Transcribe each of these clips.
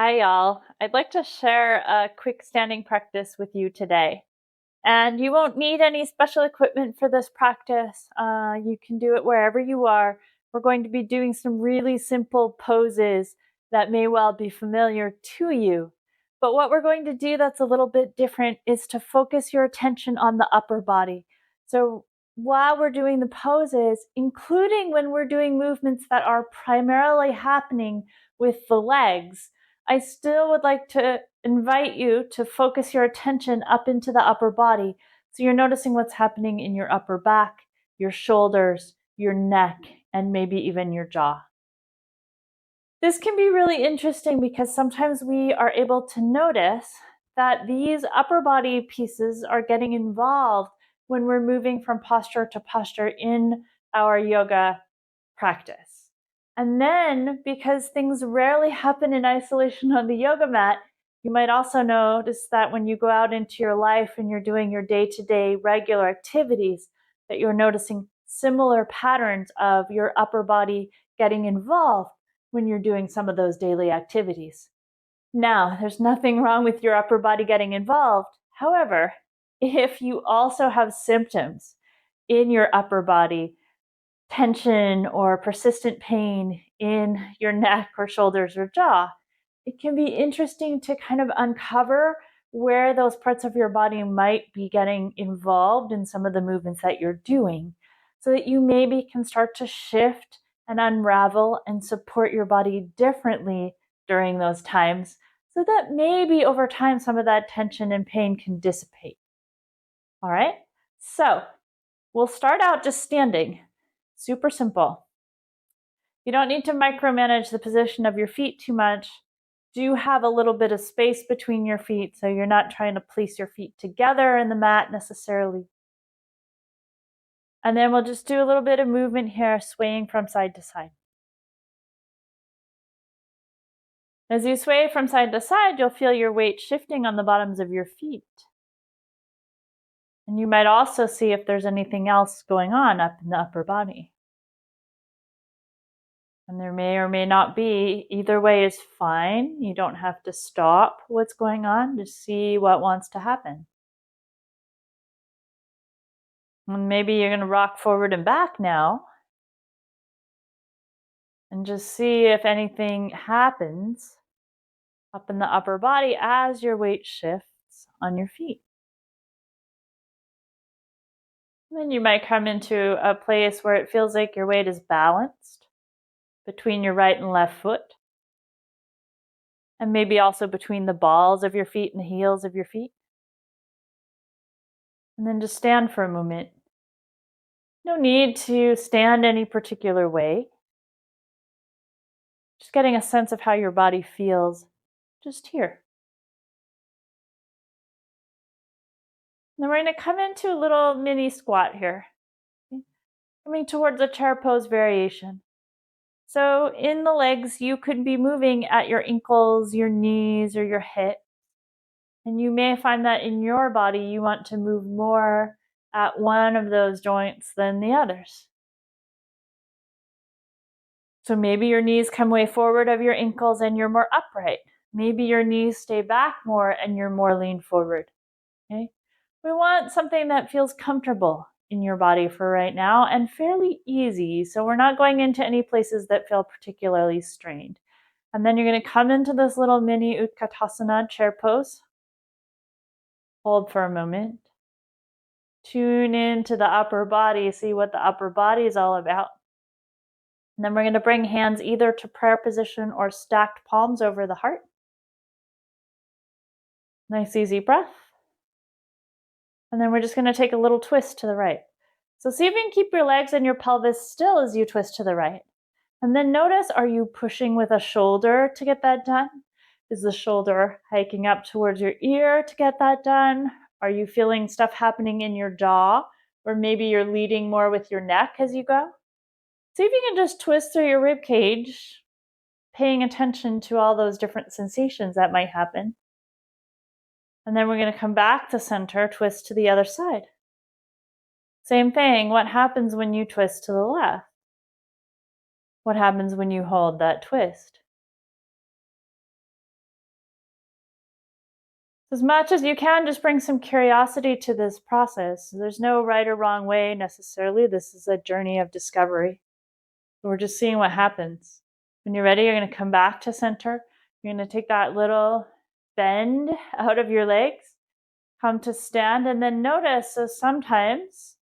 Hi, y'all. I'd like to share a quick standing practice with you today. And you won't need any special equipment for this practice. You can do it wherever you are. We're going to be doing some really simple poses that may well be familiar to you. But what we're going to do that's a little bit different is to focus your attention on the upper body. So while we're doing the poses, including when we're doing movements that are primarily happening with the legs, I still would like to invite you to focus your attention up into the upper body. So you're noticing what's happening in your upper back, your shoulders, your neck, and maybe even your jaw. This can be really interesting because sometimes we are able to notice that these upper body pieces are getting involved when we're moving from posture to posture in our yoga practice. And then, because things rarely happen in isolation on the yoga mat, you might also notice that when you go out into your life and you're doing your day to day regular activities, that you're noticing similar patterns of your upper body getting involved when you're doing some of those daily activities. Now, there's nothing wrong with your upper body getting involved. However, if you also have symptoms in your upper body, tension or persistent pain in your neck or shoulders or jaw, it can be interesting to kind of uncover where those parts of your body might be getting involved in some of the movements that you're doing, so that you maybe can start to shift and unravel and support your body differently during those times, so that maybe over time some of that tension and pain can dissipate. All right, so we'll start out just standing. Super simple. You don't need to micromanage the position of your feet too much. Do have a little bit of space between your feet, so you're not trying to place your feet together in the mat necessarily. And then we'll just do a little bit of movement here, swaying from side to side. As you sway from side to side, you'll feel your weight shifting on the bottoms of your feet. And you might also see if there's anything else going on up in the upper body. And there may or may not be. Either way is fine. You don't have to stop what's going on. Just see what wants to happen. And maybe you're going to rock forward and back now. And just see if anything happens up in the upper body as your weight shifts on your feet. And then you might come into a place where it feels like your weight is balanced between your right and left foot. And maybe also between the balls of your feet and the heels of your feet. And then just stand for a moment. No need to stand any particular way. Just getting a sense of how your body feels just here. Then we're going to come into a little mini squat here. Coming towards a chair pose variation. So in the legs, you could be moving at your ankles, your knees, or your hips. And you may find that in your body, you want to move more at one of those joints than the others. So maybe your knees come way forward of your ankles and you're more upright. Maybe your knees stay back more and you're more lean forward. Okay? We want something that feels comfortable in your body for right now and fairly easy. So we're not going into any places that feel particularly strained. And then you're going to come into this little mini Utkatasana chair pose. Hold for a moment. Tune into the upper body, see what the upper body is all about. And then we're going to bring hands either to prayer position or stacked palms over the heart. Nice easy breath. And then we're just going to take a little twist to the right. So see if you can keep your legs and your pelvis still as you twist to the right. And then notice, are you pushing with a shoulder to get that done? Is the shoulder hiking up towards your ear to get that done? Are you feeling stuff happening in your jaw? Or maybe you're leading more with your neck as you go? See if you can just twist through your rib cage, paying attention to all those different sensations that might happen. And then we're going to come back to center, twist to the other side. Same thing, what happens when you twist to the left? What happens when you hold that twist? As much as you can, just bring some curiosity to this process. There's no right or wrong way necessarily. This is a journey of discovery. We're just seeing what happens. When you're ready, you're going to come back to center. You're going to take that little bend out of your legs, come to stand, and then notice. So sometimes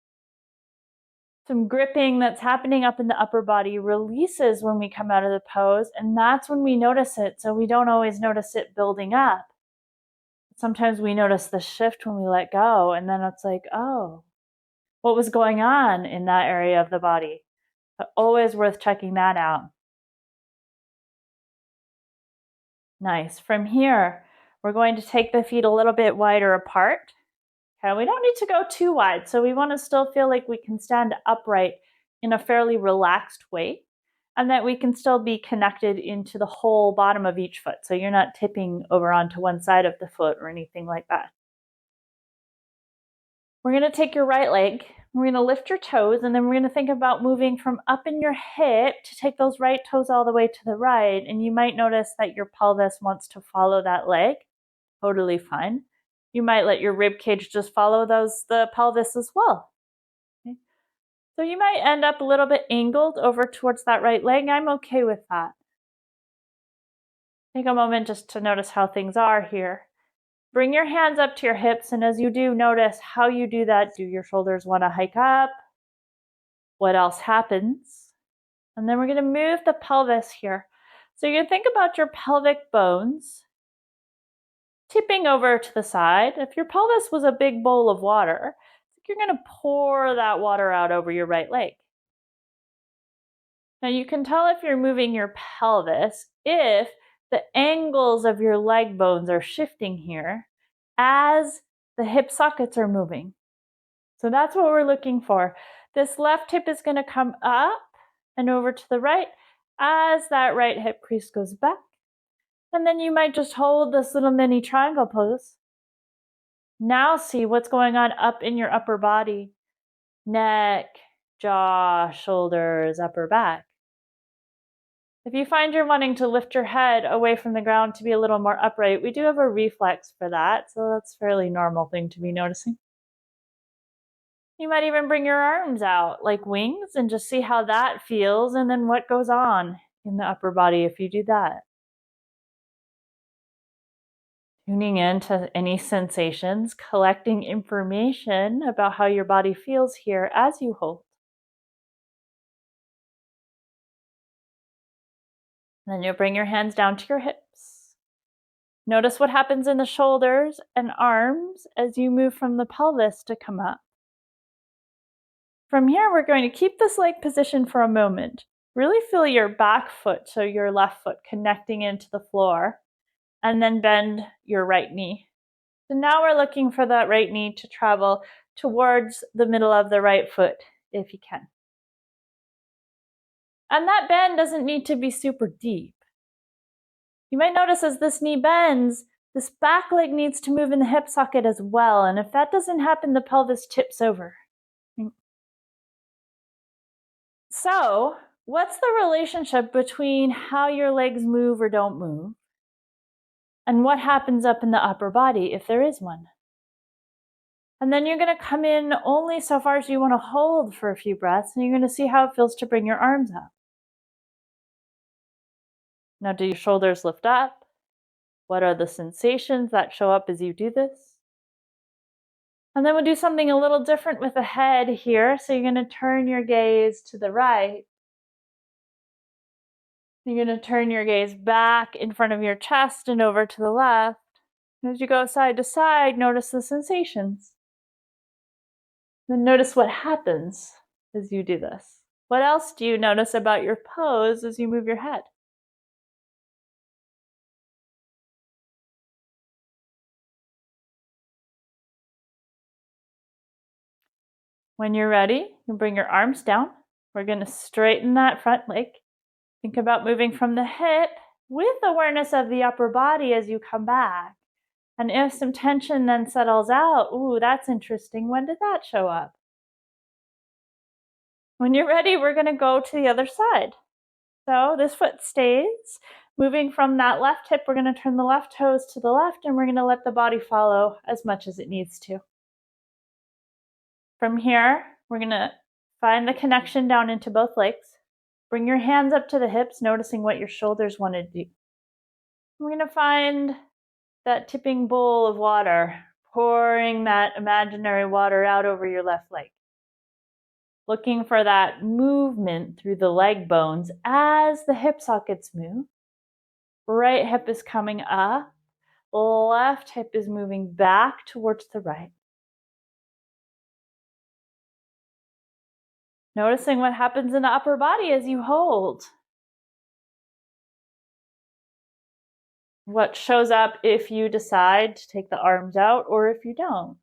some gripping that's happening up in the upper body releases when we come out of the pose, and that's when we notice it. So we don't always notice it building up. Sometimes we notice the shift when we let go, and then it's like, oh, what was going on in that area of the body? But always worth checking that out. Nice. From here, we're going to take the feet a little bit wider apart. Okay, we don't need to go too wide, so we want to still feel like we can stand upright in a fairly relaxed way, and that we can still be connected into the whole bottom of each foot, so you're not tipping over onto one side of the foot or anything like that. We're going to take your right leg, we're going to lift your toes, and then we're going to think about moving from up in your hip to take those right toes all the way to the right, and you might notice that your pelvis wants to follow that leg. Totally fine. You might let your rib cage just follow the pelvis as well. Okay. So you might end up a little bit angled over towards that right leg. I'm okay with that. Take a moment just to notice how things are here. Bring your hands up to your hips, and as you do, notice how you do that. Do your shoulders want to hike up? What else happens? And then we're going to move the pelvis here. So you're going to think about your pelvic bones tipping over to the side. If your pelvis was a big bowl of water, you're going to pour that water out over your right leg. Now you can tell if you're moving your pelvis if the angles of your leg bones are shifting here as the hip sockets are moving. So that's what we're looking for. This left hip is going to come up and over to the right as that right hip crease goes back. And then you might just hold this little mini triangle pose. Now see what's going on up in your upper body. Neck, jaw, shoulders, upper back. If you find you're wanting to lift your head away from the ground to be a little more upright, we do have a reflex for that, so that's a fairly normal thing to be noticing. You might even bring your arms out like wings and just see how that feels, and then what goes on in the upper body if you do that. Tuning in to any sensations, collecting information about how your body feels here as you hold. Then you'll bring your hands down to your hips. Notice what happens in the shoulders and arms as you move from the pelvis to come up. From here, we're going to keep this leg position for a moment. Really feel your back foot, so your left foot connecting into the floor, and then bend your right knee. So now we're looking for that right knee to travel towards the middle of the right foot, if you can. And that bend doesn't need to be super deep. You might notice as this knee bends, this back leg needs to move in the hip socket as well. And if that doesn't happen, the pelvis tips over. So, what's the relationship between how your legs move or don't move and what happens up in the upper body if there is one? And then you're going to come in only so far as you want to hold for a few breaths, and you're going to see how it feels to bring your arms up. Now, do your shoulders lift up? What are the sensations that show up as you do this? And then we'll do something a little different with the head here. So you're going to turn your gaze to the right. You're going to turn your gaze back in front of your chest and over to the left. And as you go side to side, notice the sensations. Then notice what happens as you do this. What else do you notice about your pose as you move your head? When you're ready, you bring your arms down. We're going to straighten that front leg. Think about moving from the hip with awareness of the upper body as you come back. And if some tension then settles out, ooh, that's interesting. When did that show up? When you're ready, we're going to go to the other side. So this foot stays. Moving from that left hip, we're going to turn the left toes to the left and we're going to let the body follow as much as it needs to. From here, we're going to find the connection down into both legs. Bring your hands up to the hips, noticing what your shoulders want to do. We're going to find that tipping bowl of water, pouring that imaginary water out over your left leg. Looking for that movement through the leg bones as the hip sockets move. Right hip is coming up. Left hip is moving back towards the right. Noticing what happens in the upper body as you hold. What shows up if you decide to take the arms out or if you don't.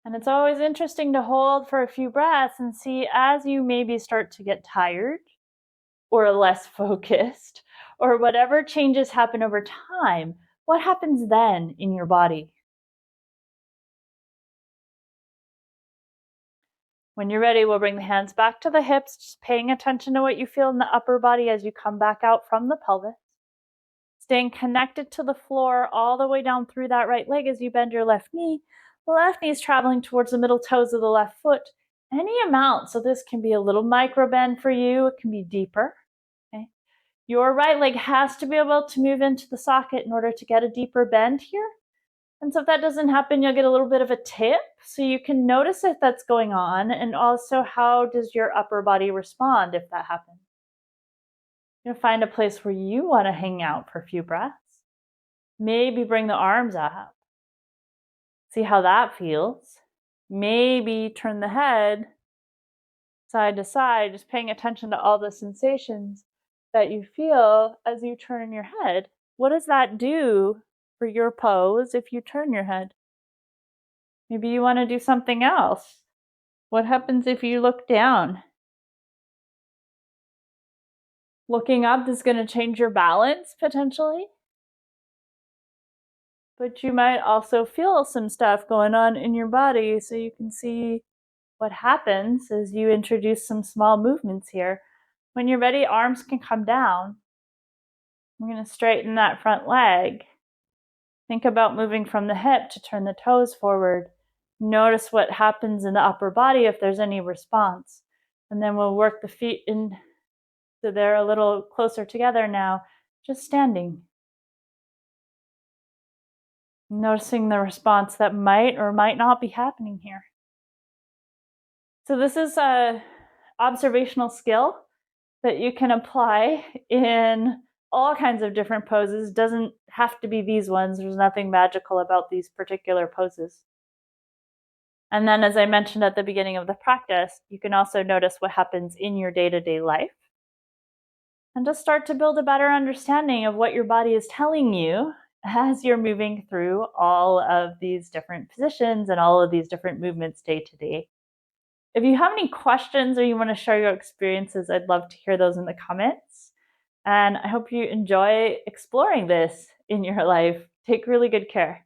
And it's always interesting to hold for a few breaths and see as you maybe start to get tired or less focused or whatever changes happen over time, what happens then in your body? When you're ready, we'll bring the hands back to the hips, just paying attention to what you feel in the upper body as you come back out from the pelvis. Staying connected to the floor all the way down through that right leg as you bend your left knee. The left knee is traveling towards the middle toes of the left foot. Any amount, so this can be a little micro bend for you, it can be deeper. Okay? Your right leg has to be able to move into the socket in order to get a deeper bend here. And so if that doesn't happen, you'll get a little bit of a tip. So you can notice if that's going on, and also how does your upper body respond if that happens. You'll find a place where you want to hang out for a few breaths. Maybe bring the arms up. See how that feels. Maybe turn the head side to side, just paying attention to all the sensations that you feel as you turn your head. What does that do for your pose if you turn your head? Maybe you want to do something else. What happens if you look down? Looking up is going to change your balance potentially. But you might also feel some stuff going on in your body, so you can see what happens as you introduce some small movements here. When you're ready, arms can come down. I'm going to straighten that front leg. Think about moving from the hip to turn the toes forward. Notice what happens in the upper body if there's any response. And then we'll work the feet in so they're a little closer together now, just standing. Noticing the response that might or might not be happening here. So this is a observational skill that you can apply in all kinds of different poses. Doesn't have to be these ones. There's nothing magical about these particular poses. And then, as I mentioned at the beginning of the practice, you can also notice what happens in your day-to-day life. And just start to build a better understanding of what your body is telling you as you're moving through all of these different positions and all of these different movements day to day. If you have any questions or you want to share your experiences, I'd love to hear those in the comments. And I hope you enjoy exploring this in your life. Take really good care.